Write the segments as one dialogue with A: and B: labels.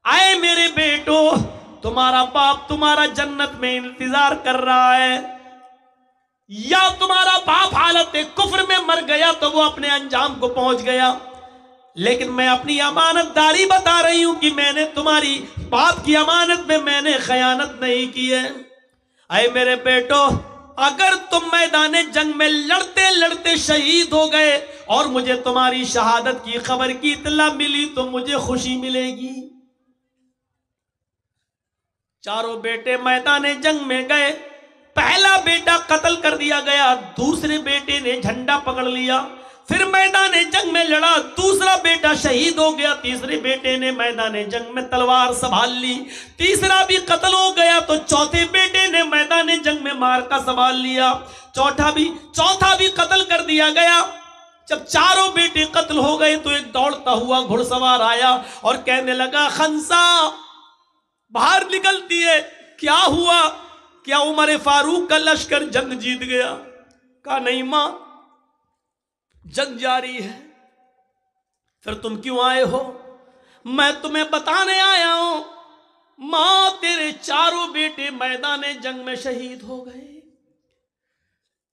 A: आए मेरे बेटो, तुम्हारा बाप तुम्हारा जन्नत में इंतजार कर रहा है, या तुम्हारा बाप हालत कुफ्र में मर गया तो वो अपने अंजाम को पहुंच गया, लेकिन मैं अपनी अमानतदारी बता रही हूं कि मैंने तुम्हारी बाप की अमानत में मैंने खयानत नहीं की है। अरे मेरे बेटो, अगर तुम मैदान जंग में लड़ते लड़ते शहीद हो गए और मुझे तुम्हारी शहादत की खबर की इत्तला मिली तो मुझे खुशी मिलेगी। चारों बेटे मैदान जंग में गए। पहला बेटा कत्ल कर दिया गया, दूसरे बेटे ने झंडा पकड़ लिया, फिर मैदान जंग में लड़ा, दूसरा बेटा शहीद हो गया, तीसरे बेटे ने मैदान जंग में तलवार संभाल ली, तीसरा भी कत्ल हो गया तो चौथे बेटे ने मैदान जंग में मार्का संभाल लिया, चौथा भी कत्ल कर दिया गया। जब चारों बेटे कत्ल हो गए तो एक दौड़ता हुआ घुड़सवार आया और कहने लगा, खंसा बाहर निकलती है, क्या हुआ? क्या उमर फारूक का लश्कर जंग जीत गया? कहा नहीं मां, जंग जारी है। फिर तुम क्यों आए हो? मैं तुम्हें बताने आया हूं, मां तेरे चारों बेटे मैदान जंग में शहीद हो गए।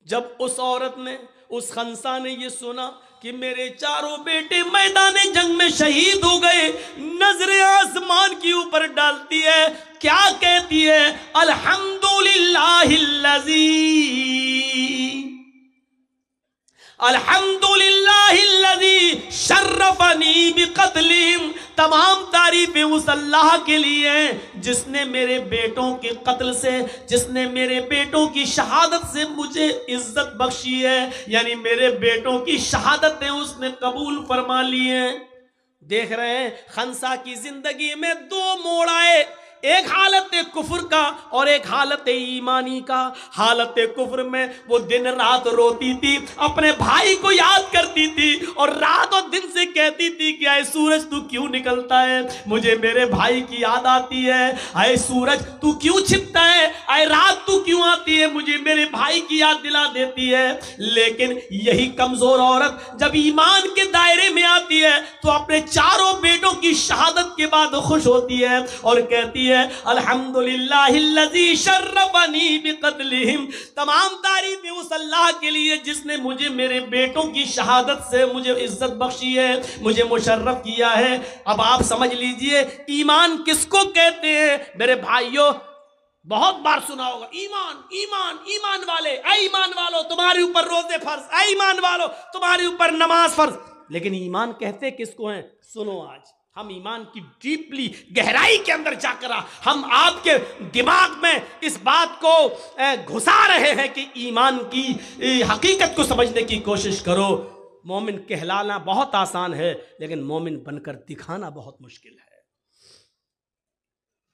A: जब उस औरत ने, उस खंसा ने ये सुना कि मेरे चारों बेटे मैदान जंग में शहीद हो गए, नजरें आसमान के ऊपर डालती है, क्या कहती है? अल्हम्दुलिल्लाहिल्लज़ी शर्रफनी बिक़त्लिहिम। तमाम तारीफें उस अल्लाह के लिए जिसने मेरे बेटों के कत्ल से, जिसने मेरे बेटों की शहादत से मुझे इज्जत बख्शी है, यानी मेरे बेटों की शहादतें उसने कबूल फरमा ली है। देख रहे हैं खंसा की जिंदगी में दो मोड़ आए, एक हालत कुफ्र का और एक हालत ईमानी का। हालत कुफ्र में वो दिन रात रोती थी, अपने भाई को याद करती थी और रात और दिन से कहती थी कि आए सूरज तू क्यों निकलता है, मुझे मेरे भाई की याद आती है। आए सूरज तू क्यों छिपता है, आए रात तू क्यों आती है, मुझे मेरे भाई की याद दिला देती है। लेकिन यही कमजोर औरत जब ईमान के दायरे में आती है तो अपने चारों बेटों की शहादत के बाद खुश होती है और कहती है अल्हम्दुलिल्लाहिल्लज़ी शर्रफनी बिक़त्लिहिम। तमाम तारीफें उस अल्लाह के लिए जिसने मुझे मेरे बेटों की शहादत से मुझे इज्जत बख्शी है, मुझे मुशर्रफ किया है। अब आप समझ लीजिए ईमान किसको कहते हैं। मेरे भाइयों, बहुत बार सुना होगा ईमान ईमान ईमान वाले, ऐ ईमान वालों तुम्हारे ऊपर रोजे फर्ज, ऐ ईमान वालों तुम्हारे ऊपर नमाज फर्ज। लेकिन ईमान कहते किसको हैं? सुनो, आज हम ईमान की डीपली गहराई के अंदर जाकर हम आपके दिमाग में इस बात को घुसा रहे हैं कि ईमान की हकीकत को समझने की कोशिश करो। मोमिन कहलाना बहुत आसान है, लेकिन मोमिन बनकर दिखाना बहुत मुश्किल है।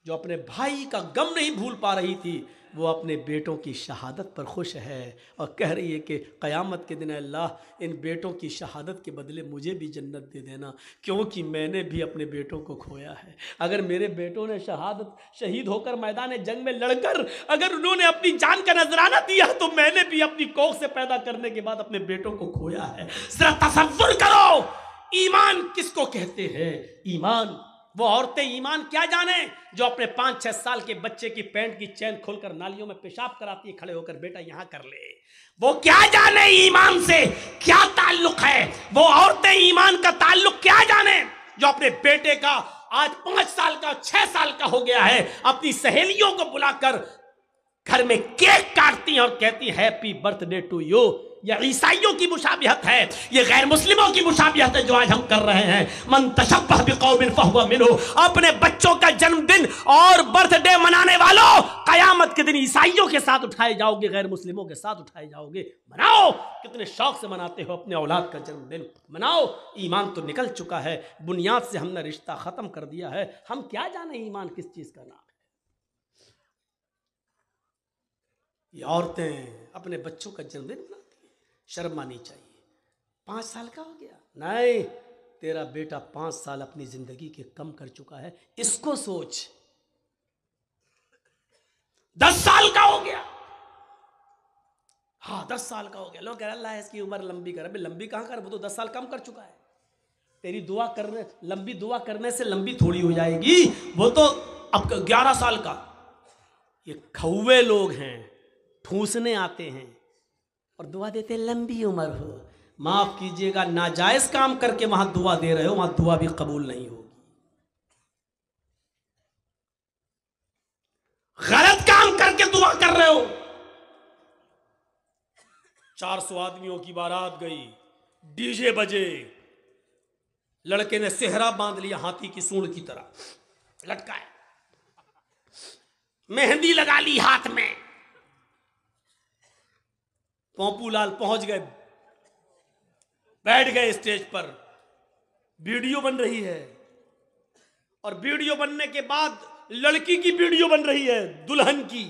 A: जो अपने भाई का गम नहीं भूल पा रही थी, वो अपने बेटों की शहादत पर खुश है और कह रही है कि क़यामत के दिन अल्लाह इन बेटों की शहादत के बदले मुझे भी जन्नत दे देना, क्योंकि मैंने भी अपने बेटों को खोया है। अगर मेरे बेटों ने शहीद होकर मैदान जंग में लड़कर अगर उन्होंने अपनी जान का नजराना दिया तो मैंने भी अपनी कोख से पैदा करने के बाद अपने बेटों को खोया है। जरा तसव्वुर करो ईमान किसको कहते हैं। ईमान, वो औरतें ईमान क्या जाने जो अपने 5-6 साल के बच्चे की पैंट की चैन खोलकर नालियों में पेशाब कराती है, खड़े होकर बेटा यहां कर ले। वो क्या जाने ईमान से क्या ताल्लुक है। वो औरतें ईमान का ताल्लुक क्या जाने जो अपने बेटे का आज 5 साल का 6 साल का हो गया है, अपनी सहेलियों को बुलाकर घर में केक काटती हैं और कहती हैप्पी बर्थडे टू यू। यह ईसाइयों की मुशाबिहत है, यह गैर मुस्लिमों की मुशाबिहत है जो आज हम कर रहे हैं। मन तशब्बह बिक़ौमिन फहुवा मिन्हु। अपने बच्चों का जन्मदिन और बर्थडे मनाने वालों, कयामत के दिन ईसाइयों के साथ उठाए जाओगे, गैर मुस्लिमों के साथ उठाए जाओगे। मनाओ, कितने शौक से मनाते हो अपने औलाद का जन्मदिन, मनाओ। ईमान तो निकल चुका है, बुनियाद से हमने रिश्ता खत्म कर दिया है। हम क्या जाने ईमान किस चीज का नाम है। ये औरतें अपने बच्चों का जन्मदिन मनाती हैं, शर्म आनी चाहिए। 5 साल का हो गया, नहीं, तेरा बेटा 5 साल अपनी जिंदगी के कम कर चुका है, इसको सोच। 10 साल का हो गया, हाँ 10 साल का हो गया, लोग कह रहे अल्लाह इसकी उम्र लंबी करे। लंबी कहां कर, वो तो 10 साल कम कर चुका है। तेरी दुआ करने, लंबी दुआ करने से लंबी थोड़ी हो जाएगी। वो तो अब 11 साल का, ये खौवे लोग हैं, ठूसने आते हैं और दुआ देते लंबी उम्र हो। माफ कीजिएगा, नाजायज काम करके वहां दुआ दे रहे हो, वहां दुआ भी कबूल नहीं होगी। गलत काम करके दुआ कर रहे हो। 400 आदमियों की बारात गई, डीजे बजे, लड़के ने सेहरा बांध लिया हाथी की सूंड की तरह लटकाए, मेहंदी लगा ली हाथ में। पोंपूलाल पहुंच गए, बैठ गए स्टेज पर, वीडियो बन रही है और वीडियो बनने के बाद लड़की की वीडियो बन रही है, दुल्हन की,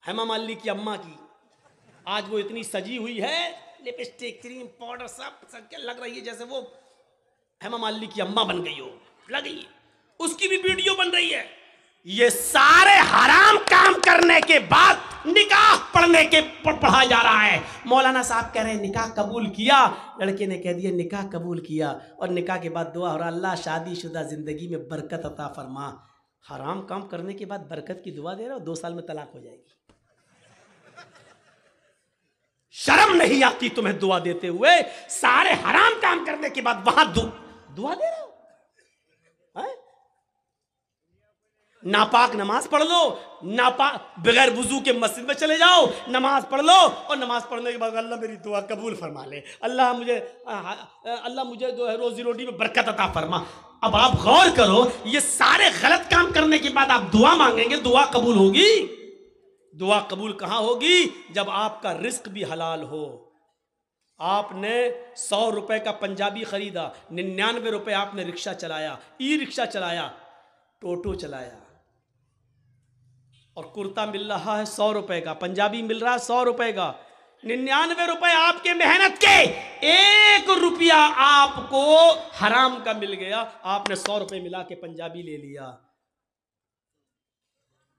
A: हेमा मालिनी की अम्मा की। आज वो इतनी सजी हुई है, लिपस्टिक, क्रीम, पाउडर सब लग रही है जैसे वो हेमा मालिनी की अम्मा बन गई हो, लगी। उसकी भी वीडियो बन रही है। ये सारे हराम काम करने के बाद निकाह पढ़ा जा रहा है। मौलाना साहब कह रहे हैं निकाह कबूल किया, लड़के ने कह दिया निकाह कबूल किया, और निकाह के बाद दुआ हो रहा, अल्लाह शादीशुदा जिंदगी में बरकत अता फरमा। हराम काम करने के बाद बरकत की दुआ दे रहे हो, 2 साल में तलाक हो जाएगी। शर्म नहीं आती तुम्हें दुआ देते हुए? सारे हराम काम करने के बाद वहां दुआ दे रहे हो? नापाक नमाज पढ़ लो, नापाक बगैर वुजू के मस्जिद में चले जाओ, नमाज पढ़ लो, और नमाज पढ़ने के बाद अल्लाह मेरी दुआ कबूल फरमा ले, अल्लाह मुझे जो है रोजी रोटी में बरकत अता फरमा। अब आप गौर करो, ये सारे गलत काम करने के बाद आप दुआ मांगेंगे, दुआ कबूल होगी? दुआ कबूल कहां होगी? जब आपका रिस्क भी हलाल हो। आपने 100 रुपए का पंजाबी खरीदा, 99 रुपए आपने रिक्शा चलाया, ई रिक्शा चलाया, टोटो चलाया, और कुर्ता मिल रहा है 100 रुपए का, पंजाबी मिल रहा है 100 रुपए का, 99 रुपए आपके मेहनत के, 1 रुपया आपको हराम का मिल गया। आपने 100 रुपए मिला के पंजाबी ले लिया,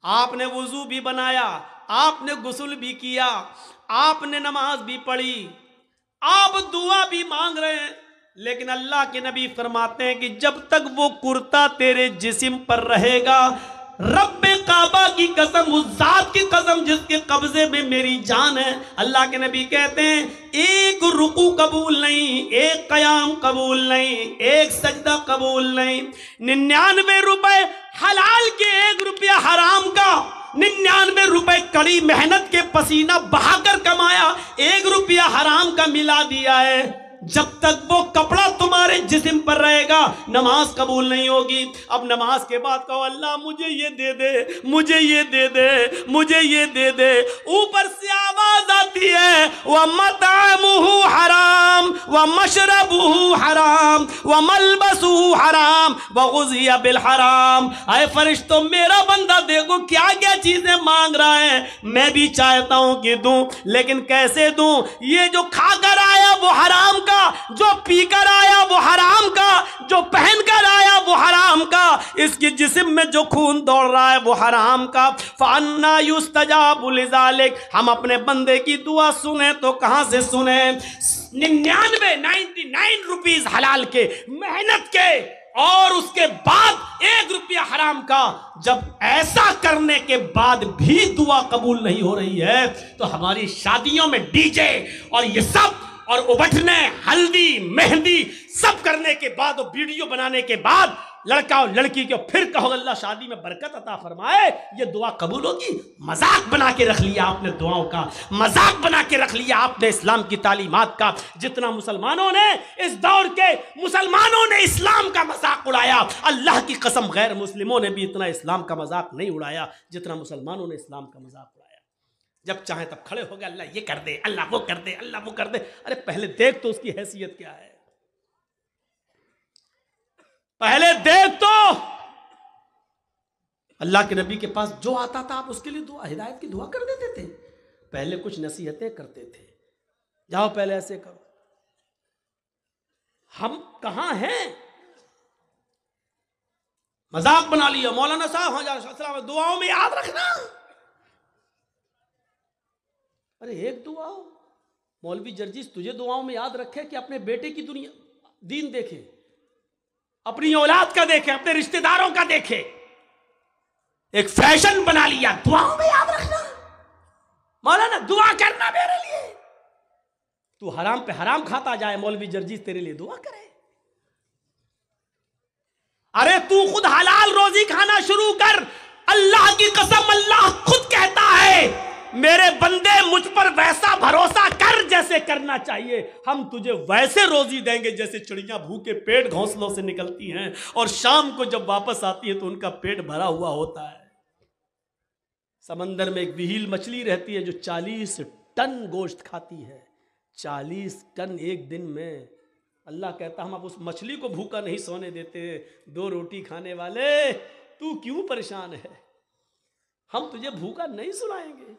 A: आपने वुजू भी बनाया, आपने गुस्ल भी किया, आपने नमाज भी पढ़ी, आप दुआ भी मांग रहे हैं, लेकिन अल्लाह के नबी फरमाते हैं कि जब तक वो कुर्ता तेरे जिस्म पर रहेगा, रब्बे काबा की कसम, उस जात की कसम जिसके कब्जे में मेरी जान है, अल्लाह के नबी कहते हैं एक रुकू कबूल नहीं, एक कयाम कबूल नहीं, एक सजदा कबूल नहीं। 99 रुपए हलाल के, 1 रुपया हराम का, 99 रुपए कड़ी मेहनत के पसीना बहाकर कमाया, 1 रुपया हराम का मिला दिया है। जब तक वो कपड़ा तुम्हारे जिस्म पर रहेगा, नमाज कबूल नहीं होगी। अब नमाज के बाद कहो अल्लाह मुझे ये दे दे, मुझे ये दे दे, मुझे ये दे दे। ऊपर से आवाज आती है व मतामुहु हराम व मशरबुहु हराम व मलबसुहु हराम व गुज़िया बिल हराम। आए फरिश्तों, मेरा बंदा देखो क्या क्या चीजें मांग रहा है, मैं भी चाहता हूं कि दूं, लेकिन कैसे दूं? ये जो खाकर आया वो हराम का, जो पीकर आया वो हराम का, जो पहनकर आया वो हराम का, इसके जिस्म में जो खून दौड़ रहा है वो हराम का। फअन्ना युस्तजाबु लिज़ालिक, हम अपने बंदे की दुआ सुने तो कहां से सुने? 99 रुपीस हलाल के, मेहनत के, और उसके बाद 1 रुपया हराम का। जब ऐसा करने के बाद भी दुआ कबूल नहीं हो रही है, तो हमारी शादियों में डीजे और ये सब, और उबटने, हल्दी, मेहंदी सब करने के बाद, और वीडियो बनाने के बाद लड़का और लड़की को फिर कहो अल्लाह शादी में बरकत अता फरमाए, ये दुआ कबूल होगी? मजाक बना के रख लिया आपने दुआओं का, मजाक बना के रख लिया आपने इस्लाम की तालीमात का। जितना मुसलमानों ने, इस दौर के मुसलमानों ने इस्लाम का मजाक उड़ाया, अल्लाह की कसम गैर मुस्लिमों ने भी इतना इस्लाम का मजाक नहीं उड़ाया जितना मुसलमानों ने इस्लाम का मजाक उड़ाया। जब चाहे तब खड़े हो गए, अल्लाह ये कर दे, अल्लाह वो कर दे, अल्लाह वो कर दे। अरे पहले देख तो उसकी हैसियत क्या है, पहले देख तो। अल्लाह के नबी के पास जो आता था आप उसके लिए दुआ, हिदायत की दुआ कर देते थे। पहले कुछ नसीहतें करते थे, जाओ पहले ऐसे करो। हम कहां हैं? मजाक बना लिया। मौलाना साहब हाँ दुआओं में याद रखना। अरे एक दुआ, मौलवी जर्जिस तुझे दुआओं में याद रखे कि अपने बेटे की दुनिया, दीन देखे, अपनी औलाद का देखे, अपने रिश्तेदारों का देखे। एक फैशन बना लिया, दुआओं में याद रखना, मौलाना दुआ करना मेरे लिए। तू हराम पे हराम खाता जाए, मौलवी जर्जीस तेरे लिए दुआ करे। अरे तू खुद हलाल रोजी खाना शुरू कर। अल्लाह की कसम, अल्लाह खुद कहता है, मेरे बंदे मुझ पर वैसा भरोसा कर जैसे करना चाहिए, हम तुझे वैसे रोजी देंगे जैसे चिड़ियां भूखे पेट घोंसलों से निकलती हैं और शाम को जब वापस आती है तो उनका पेट भरा हुआ होता है। समंदर में एक विहील मछली रहती है जो 40 टन गोश्त खाती है। 40 टन एक दिन में। अल्लाह कहता हम अब उस मछली को भूखा नहीं सोने देते। 2 रोटी खाने वाले, तू क्यों परेशान है? हम तुझे भूखा नहीं सुलाएंगे।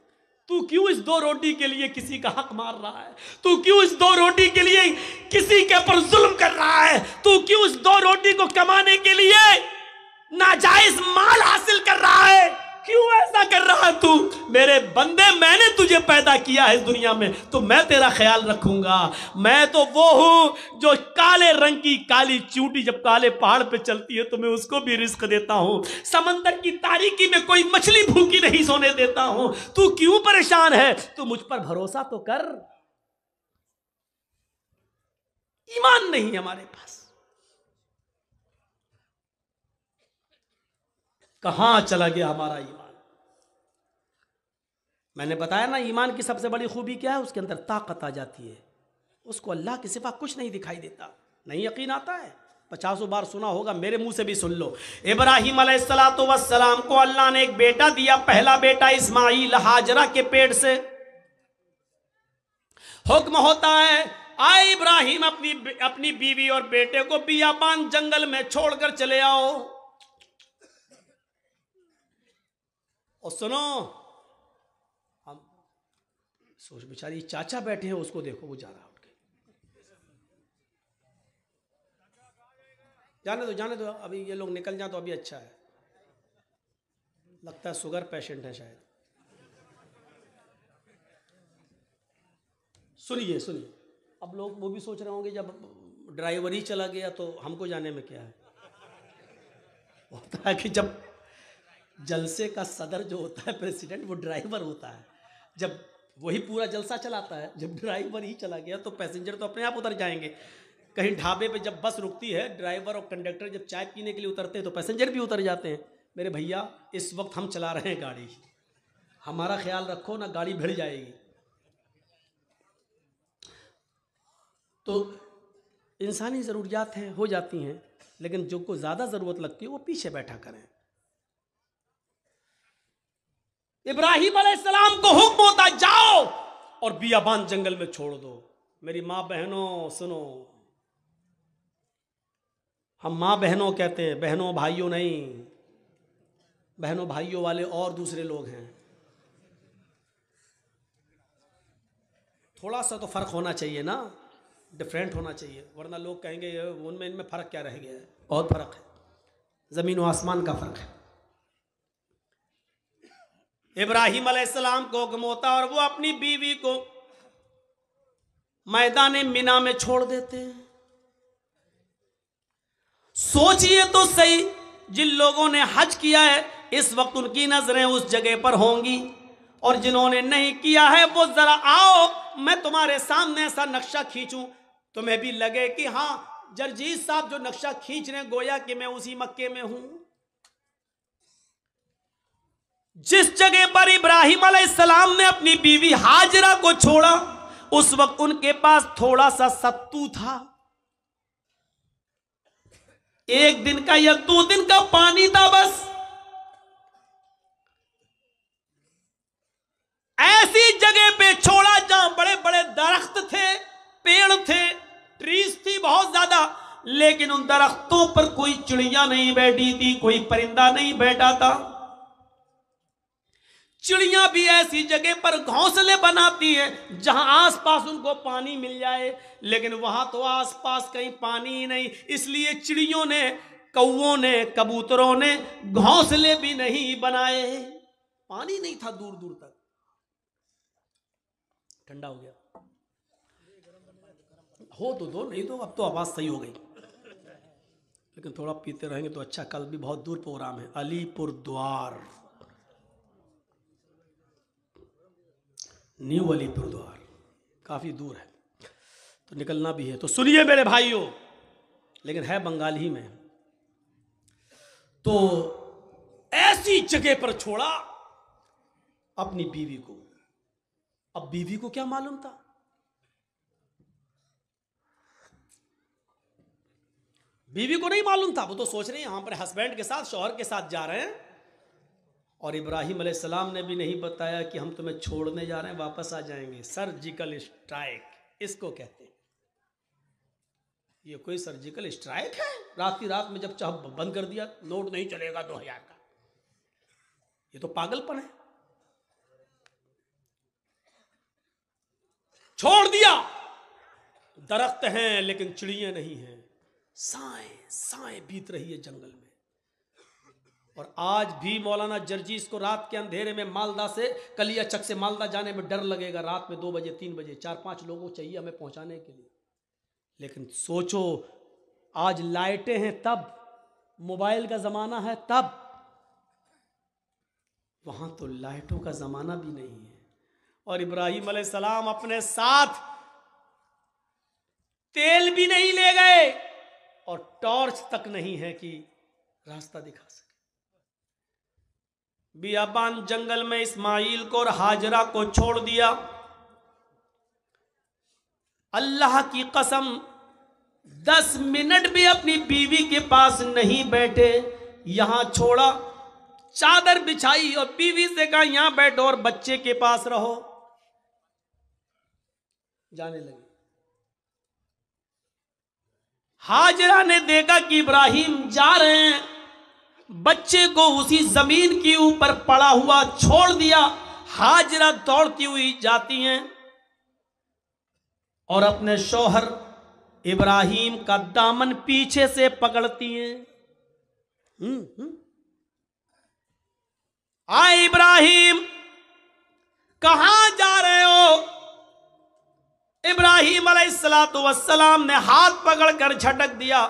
A: तू क्यों इस 2 रोटी के लिए किसी का हक मार रहा है? तू क्यों इस 2 रोटी के लिए किसी के पर जुल्म कर रहा है? तू क्यों इस 2 रोटी को कमाने के लिए नाजायज माल हासिल कर रहा है? क्यों ऐसा कर रहा है तू? मेरे बंदे, मैंने तुझे पैदा किया है इस दुनिया में तो मैं तेरा ख्याल रखूंगा। मैं तो वो हूं जो काले रंग की काली चूंटी जब काले पहाड़ पे चलती है तो मैं उसको भी रिस्क देता हूं। समंदर की तारीकी में कोई मछली भूखी नहीं सोने देता हूं। तू क्यों परेशान है? तू मुझ पर भरोसा तो कर। ईमान नहीं हमारे पास। कहां चला गया हमारा ईमान? मैंने बताया ना, ईमान की सबसे बड़ी खूबी क्या है? उसके अंदर ताकत आ जाती है। उसको अल्लाह के सिवा कुछ नहीं दिखाई देता। नहीं यकीन आता है? 50 बार सुना होगा, मेरे मुंह से भी सुन लो। इब्राहिम अलैहिस्सलातु वस्सलाम को अल्लाह ने एक बेटा दिया। पहला बेटा इस्माइल, हाजरा के पेट से। हुक्म होता है, आए इब्राहिम अपनी बीवी और बेटे को बियाबान जंगल में छोड़कर चले आओ। और सुनो, हम सोच, बेचारी चाचा बैठे हैं, उसको देखो, वो जा रहा उठ के। जाने दो, अभी ये लोग निकल जाए तो अभी अच्छा है। लगता है शुगर पेशेंट है शायद। सुनिए, अब लोग वो भी सोच रहे होंगे जब ड्राइवर ही चला गया तो हमको जाने में क्या है। होता है कि जब जलसे का सदर जो होता है, प्रेसिडेंट, वो ड्राइवर होता है। जब वही पूरा जलसा चलाता है, जब ड्राइवर ही चला गया तो पैसेंजर तो अपने आप उतर जाएंगे। कहीं ढाबे पे जब बस रुकती है, ड्राइवर और कंडक्टर जब चाय पीने के लिए उतरते हैं तो पैसेंजर भी उतर जाते हैं। मेरे भैया, इस वक्त हम चला रहे हैं गाड़ी, हमारा ख्याल रखो ना, गाड़ी भिड़ जाएगी। तो इंसानी ज़रूरियात हैं, हो जाती हैं, लेकिन जो को ज़्यादा ज़रूरत लगती है वो पीछे बैठा करें। इब्राहिम अलैहिस्सलाम को हुक्म होता, जाओ और बियाबान जंगल में छोड़ दो। मेरी माँ बहनों सुनो, हम माँ बहनों कहते हैं, बहनों भाइयों नहीं। बहनों भाइयों वाले और दूसरे लोग हैं। थोड़ा सा तो फर्क होना चाहिए ना, डिफरेंट होना चाहिए, वरना लोग कहेंगे उनमें इनमें फ़र्क क्या रह गया है। बहुत फ़र्क है, ज़मीन और आसमान का फ़र्क है। इब्राहिम अलैहिस्सलाम को हुक्म होता और वो अपनी बीवी को मैदान मिना में छोड़ देते हैं। सोचिए तो सही, जिन लोगों ने हज किया है इस वक्त उनकी नजरें उस जगह पर होंगी, और जिन्होंने नहीं किया है वो जरा आओ, मैं तुम्हारे सामने ऐसा नक्शा खींचूं, तुम्हें भी लगे कि हाँ जरजीत साहब जो नक्शा खींच रहे हैं, गोया कि मैं उसी मक्के में हूं। जिस जगह पर इब्राहिम अलैहिस्सलाम ने अपनी बीवी हाजरा को छोड़ा, उस वक्त उनके पास थोड़ा सा सत्तू था, 1 दिन का या 2 दिन का पानी था बस। ऐसी जगह पे छोड़ा जहां बड़े बड़े दरख्त थे, पेड़ थे, ट्रीज थी बहुत ज्यादा, लेकिन उन दरख्तों पर कोई चिड़िया नहीं बैठी थी, कोई परिंदा नहीं बैठा था। चिड़िया भी ऐसी जगह पर घोंसले बनाती हैं जहां आसपास उनको पानी मिल जाए, लेकिन वहां तो आसपास कहीं पानी ही नहीं। इसलिए चिड़ियों ने, कौओं ने, कबूतरों ने घोंसले भी नहीं बनाए। पानी नहीं था दूर दूर तक। ठंडा हो गया, हो तो दो, नहीं तो अब तो आवाज़ सही हो गई, लेकिन थोड़ा पीते रहेंगे तो अच्छा। कल भी बहुत दूर प्रोग्राम है, अलीपुर द्वार, न्यू अलीपुर द्वार, काफ़ी दूर है, तो निकलना भी है। तो सुनिए मेरे भाइयों, लेकिन है बंगाली में। तो ऐसी जगह पर छोड़ा अपनी बीवी को। अब बीवी को क्या मालूम था? बीवी को नहीं मालूम था, वो तो सोच रहे हैं यहां पर हस्बैंड के साथ, शौहर के साथ जा रहे हैं, और इब्राहिम अलैहिस्सलाम ने भी नहीं बताया कि हम तुम्हें छोड़ने जा रहे हैं, वापस आ जाएंगे। सर्जिकल स्ट्राइक इसको कहते हैं। ये कोई सर्जिकल स्ट्राइक है? रात की रात में जब चाह बंद कर दिया, नोट नहीं चलेगा 2000 का, ये तो पागलपन है। छोड़ दिया, दरख्त हैं लेकिन चिड़ियां नहीं हैं, साएं साएं बीत रही है जंगल में। और आज भी मौलाना जर्जीस को रात के अंधेरे में मालदा से, कलियाचक से मालदा जाने में डर लगेगा। रात में 2 बजे 3 बजे 4-5 लोगों चाहिए हमें पहुंचाने के लिए। लेकिन सोचो, आज लाइटें हैं तब, मोबाइल का जमाना है तब, वहां तो लाइटों का जमाना भी नहीं है। और इब्राहिम अलैहिस्सलाम अपने साथ तेल भी नहीं ले गए और टॉर्च तक नहीं है कि रास्ता दिखा सके। बियाबान जंगल में इस्माइल को और हाजरा को छोड़ दिया। अल्लाह की कसम 10 मिनट भी अपनी बीवी के पास नहीं बैठे, यहां छोड़ा, चादर बिछाई और बीवी से कहा यहां बैठो और बच्चे के पास रहो। जाने लगे। हाजरा ने देखा कि इब्राहिम जा रहे हैं, बच्चे को उसी जमीन के ऊपर पड़ा हुआ छोड़ दिया। हाजरा दौड़ती हुई जाती हैं और अपने शौहर इब्राहिम का दामन पीछे से पकड़ती हैं। आए इब्राहिम, कहां जा रहे हो? इब्राहिम अलैहिस्सलातु वस्सलाम ने हाथ पकड़कर झटक दिया।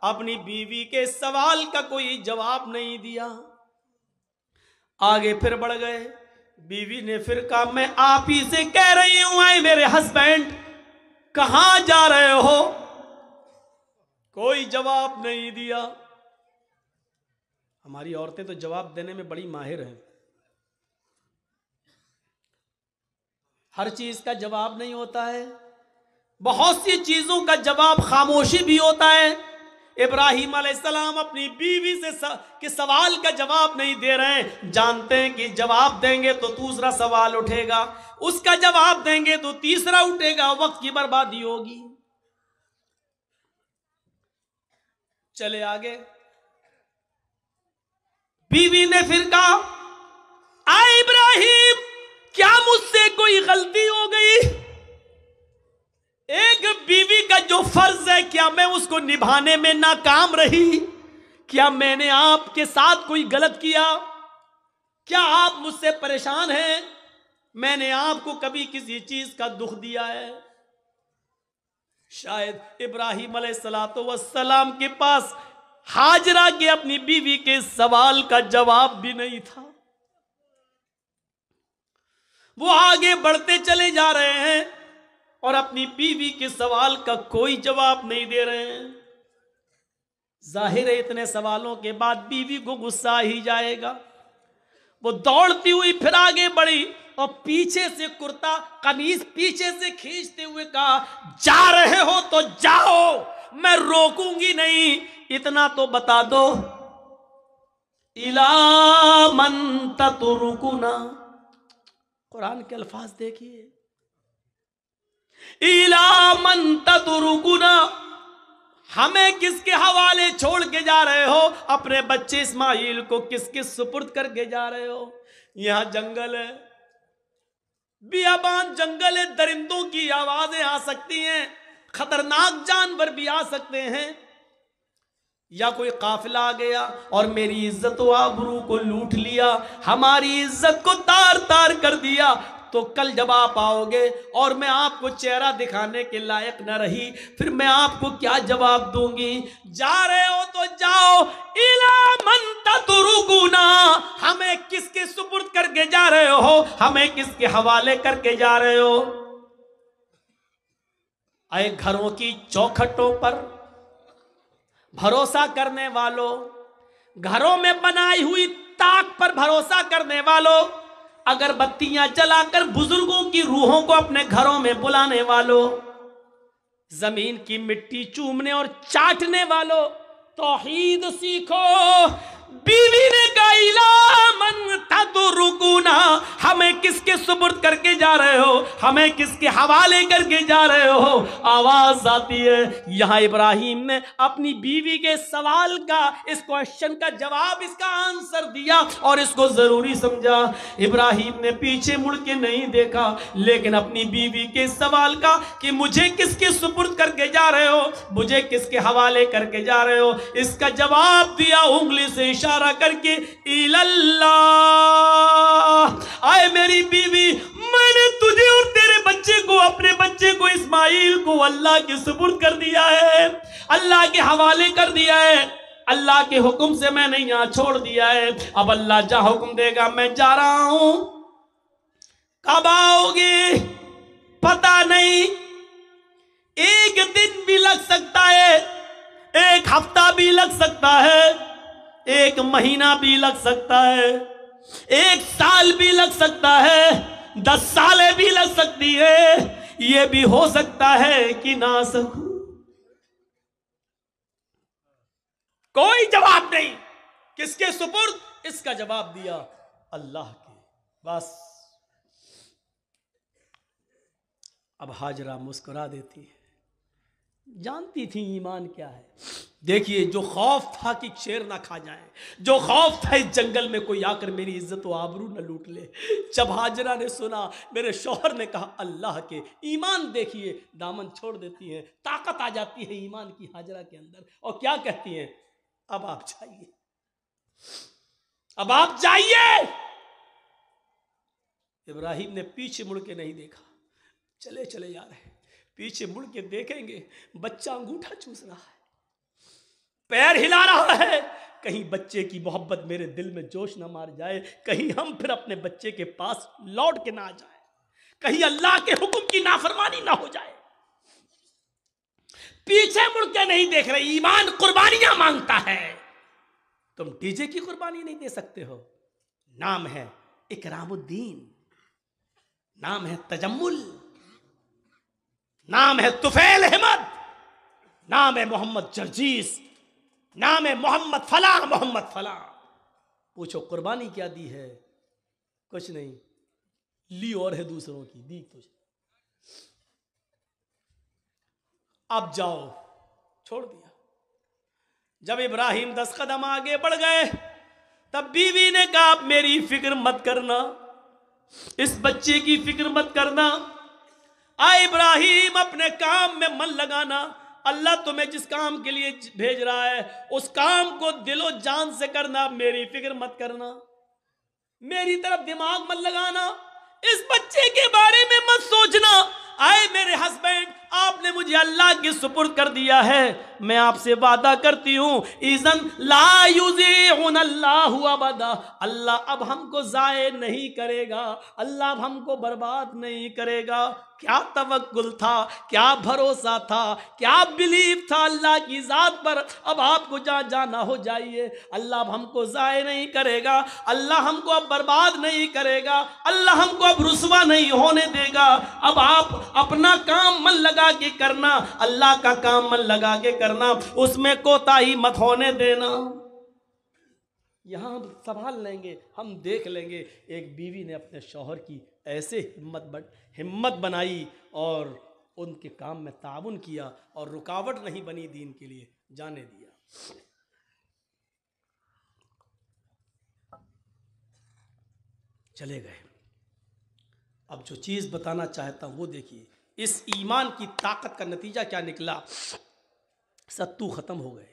A: अपनी बीवी के सवाल का कोई जवाब नहीं दिया। आगे फिर बढ़ गए। बीवी ने फिर कहा मैं आप ही से कह रही हूं, आए मेरे हस्बैंड, कहां जा रहे हो? कोई जवाब नहीं दिया। हमारी औरतें तो जवाब देने में बड़ी माहिर हैं। हर चीज का जवाब नहीं होता है, बहुत सी चीजों का जवाब खामोशी भी होता है। इब्राहिम अलैहिस्सलाम अपनी बीवी से के सवाल का जवाब नहीं दे रहे हैं। जानते हैं कि जवाब देंगे तो दूसरा सवाल उठेगा, उसका जवाब देंगे तो तीसरा उठेगा, वक्त की बर्बादी होगी। चले आगे। बीवी ने फिर कहा आए इब्राहिम, क्या मुझसे कोई गलती हो गई? एक बीवी का जो फर्ज है, क्या मैं उसको निभाने में नाकाम रही? क्या मैंने आपके साथ कोई गलत किया? क्या आप मुझसे परेशान हैं? मैंने आपको कभी किसी चीज का दुख दिया है? शायद इब्राहिम अलैहिस्सलातु वस्सलाम के पास हाजरा के अपनी बीवी के सवाल का जवाब भी नहीं था। वो आगे बढ़ते चले जा रहे हैं और अपनी बीवी के सवाल का कोई जवाब नहीं दे रहे हैं। जाहिर है इतने सवालों के बाद बीवी को गुस्सा ही जाएगा। वो दौड़ती हुई फिर आगे बढ़ी और पीछे से कुर्ता कमीज पीछे से खींचते हुए कहा जा रहे हो तो जाओ, मैं रोकूंगी नहीं, इतना तो बता दो इला मन ततरुकुना। कुरान के अल्फाज देखिए, इला मन ततरुकुना, हमें किसके हवाले छोड़ के जा रहे हो? अपने बच्चे इस्माइल को किसके सुपुर्द करके जा रहे हो? यहां जंगल है, बियाबान जंगल है, दरिंदों की आवाजें आ सकती हैं, खतरनाक जानवर भी आ सकते हैं, या कोई काफिला आ गया और मेरी इज्जत व आबरू को लूट लिया, हमारी इज्जत को तार तार कर दिया, तो कल जब आप आओगे और मैं आपको चेहरा दिखाने के लायक न रही, फिर मैं आपको क्या जवाब दूंगी? जा रहे हो तो जाओ, इला मन ततरुकुना, हमें किसके सुपुर्द करके जा रहे हो, हमें किसके हवाले करके जा रहे हो? आए घरों की चौखटों पर भरोसा करने वालों, घरों में बनाई हुई ताक पर भरोसा करने वालों, अगरबत्तियां जलाकर बुजुर्गों की रूहों को अपने घरों में बुलाने वालों, जमीन की मिट्टी चूमने और चाटने वालों, तौहीद सीखो। बीवी ने कहा इला मन ततरुकुना, हमें किसके सुपुर्द करके जा रहे हो, हमें किसके हवाले करके जा रहे हो? आवाज आती है। यहां इब्राहिम ने अपनी बीवी के सवाल का, इस क्वेश्चन का जवाब, इसका आंसर दिया और इसको जरूरी समझा। इब्राहिम ने पीछे मुड़ के नहीं देखा, लेकिन अपनी बीवी के सवाल का कि मुझे किसके सुपुर्द करके जा रहे हो, मुझे किसके हवाले करके जा रहे हो, इसका जवाब दिया उंगली से इशारा करके, इल्लल्लाह। आए मेरी बीवी, मैंने तुझे और तेरे बच्चे को, अपने बच्चे को इस्माइल को अल्लाह के सुपुर्द कर दिया है, अल्लाह के हवाले कर दिया है, अल्लाह के हुक्म से मैंने यहां छोड़ दिया है। अब अल्लाह जहां हुक्म देगा मैं जा रहा हूं। कब आओगे पता नहीं, एक दिन भी लग सकता है, एक हफ्ता भी लग सकता है, एक महीना भी लग सकता है, एक साल भी लग सकता है, 10 सालें भी लग सकती है, यह भी हो सकता है कि ना सकूं। कोई जवाब नहीं, किसके सुपुर्द? इसका जवाब दिया अल्लाह के। बस अब हाजरा मुस्कुरा देती है, जानती थी ईमान क्या है। देखिए, जो खौफ था कि शेर ना खा जाए, जो खौफ था इस जंगल में कोई आकर मेरी इज्जत व आबरू न लूट ले, जब हाजरा ने सुना, मेरे शौहर ने कहा अल्लाह के। ईमान देखिए, दामन छोड़ देती है, ताकत आ जाती है ईमान की हाजरा के अंदर, और क्या कहती हैं, अब आप जाइए, अब आप जाइए। इब्राहिम ने पीछे मुड़ के नहीं देखा, चले चले जा रहे। पीछे मुड़ के देखेंगे, बच्चा अंगूठा चूस रहा है, पैर हिला रहा है, कहीं बच्चे की मोहब्बत मेरे दिल में जोश ना मार जाए, कहीं हम फिर अपने बच्चे के पास लौट के ना आ जाए, कहीं अल्लाह के हुक्म की नाफरमानी ना हो जाए। पीछे मुड़ के नहीं देख रहे। ईमान कुर्बानियां मांगता है। तुम डीजे की कुर्बानी नहीं दे सकते हो। नाम है इकरामुद्दीन, नाम है तजम्मुल, नाम है तुफैल अहमद, नाम है मोहम्मद जर्जीस, नाम है मोहम्मद फला, मोहम्मद फला। पूछो कुर्बानी क्या दी है? कुछ नहीं, ली और है दूसरों की, दी तुझे। अब जाओ, छोड़ दिया। जब इब्राहिम 10 कदम आगे बढ़ गए, तब बीवी ने कहा आप मेरी फिक्र मत करना, इस बच्चे की फिक्र मत करना। आ इब्राहिम, अपने काम में मन लगाना। अल्लाह तुम्हें जिस काम के लिए भेज रहा है उस काम को दिलो जान से करना, मेरी फिक्र मत करना, मेरी तरफ दिमाग मत लगाना, इस बच्चे के बारे में मत सोचना। आए मेरे हस्बैंड, आपने मुझे अल्लाह के सुपुर्द कर दिया है, मैं आपसे वादा करती हूं, इज़न ला युज़ीउनल्लाहु अबदा, अल्लाह अब हमको ज़ाये नहीं करेगा, अल्लाह अब हमको बर्बाद नहीं करेगा। क्या तवक्कुल था, क्या भरोसा था, क्या बिलीव था अल्लाह की ज़ात पर। अब आपको जहाँ जाना हो जाइए, अल्लाह अब हमको ज़ाये नहीं करेगा, अल्लाह हमको अब बर्बाद नहीं करेगा, अल्लाह हमको अब रुसवा नहीं होने देगा। अब आप अपना काम मन लगा के करना, अल्लाह का काम मन लगा के करना, उसमें कोताही मत होने देना। यहां हम संभाल लेंगे, हम देख लेंगे। एक बीवी ने अपने शौहर की ऐसे हिम्मत बनाई और उनके काम में ताउन किया और रुकावट नहीं बनी, दीन के लिए जाने दिया। चले गए। अब जो चीज़ बताना चाहता हूं वो देखिए, इस ईमान की ताकत का नतीजा क्या निकला। सत्तू खत्म हो गए,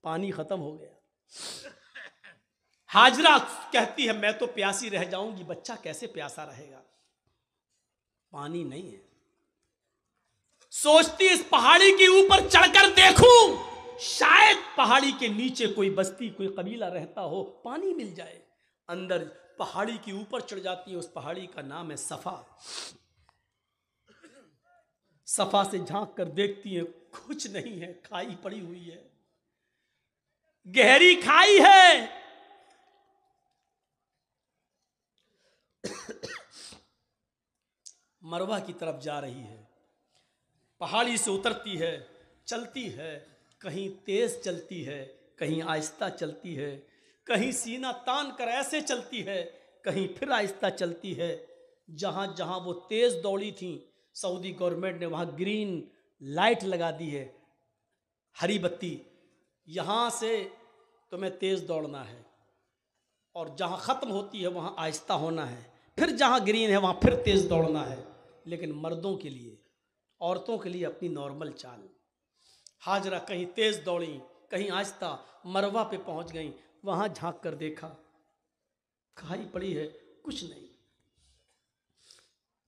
A: पानी खत्म हो गया। हाजरा कहती है मैं तो प्यासी रह जाऊंगी, बच्चा कैसे प्यासा रहेगा। पानी नहीं है। सोचती इस पहाड़ी के ऊपर चढ़कर देखूं, शायद पहाड़ी के नीचे कोई बस्ती, कोई कबीला रहता हो, पानी मिल जाए। अंदर पहाड़ी के ऊपर चढ़ जाती है। उस पहाड़ी का नाम है सफा। सफा से झांक कर देखती है, कुछ नहीं है, खाई पड़ी हुई है, गहरी खाई है। मरवा की तरफ जा रही है, पहाड़ी से उतरती है, चलती है, कहीं तेज चलती है, कहीं आहिस्ता चलती है, कहीं सीना तान कर ऐसे चलती है, कहीं फिर आहिस्ता चलती है। जहां जहां वो तेज दौड़ी थी, सऊदी गवर्नमेंट ने वहां ग्रीन लाइट लगा दी है, हरी बत्ती, यहां से तुम्हें तेज दौड़ना है, और जहां खत्म होती है वहां आहिस्ता होना है, फिर जहां ग्रीन है वहां फिर तेज दौड़ना है। लेकिन मर्दों के लिए, औरतों के लिए अपनी नॉर्मल चाल। हाजरा कहीं तेज दौड़ी, कहीं आहिस्ता, मरवा पे पहुंच गई, वहां झांक कर देखा, खाई पड़ी है, कुछ नहीं।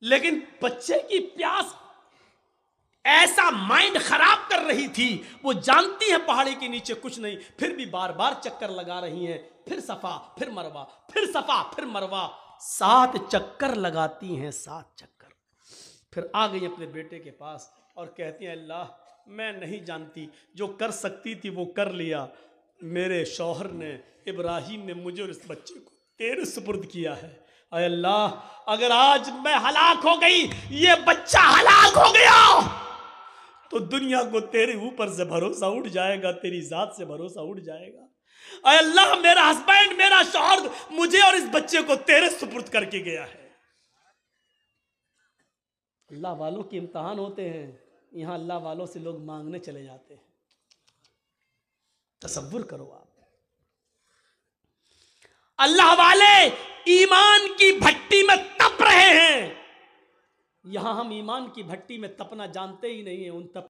A: लेकिन बच्चे की प्यास ऐसा माइंड खराब कर रही थी, वो जानती है पहाड़ी के नीचे कुछ नहीं, फिर भी बार बार चक्कर लगा रही हैं, फिर सफा फिर मरवा, फिर सफा फिर मरवा, 7 चक्कर लगाती हैं, 7 चक्कर। फिर आ गई अपने बेटे के पास और कहती हैं, अल्लाह मैं नहीं जानती, जो कर सकती थी वो कर लिया, मेरे शौहर ने, इब्राहिम ने मुझे और इस बच्चे को तेरे सुपुर्द किया है। अय अल्लाह, अगर आज मैं हलाक हो गई, ये बच्चा हलाक हो गया, तो दुनिया को तेरे ऊपर से भरोसा उठ जाएगा, तेरी जात से भरोसा उठ जाएगा। अय अल्लाह, मेरा हस्बैंड, मेरा शौहर मुझे और इस बच्चे को तेरे सुपुर्द करके गया है। अल्लाह वालों के इम्तिहान होते हैं, यहां अल्लाह वालों से लोग मांगने चले जाते हैं। तसव्वुर करो आप, अल्लाह वाले ईमान की भट्टी में तप रहे हैं, यहां हम ईमान की भट्टी में तपना जानते ही नहीं है। उन तप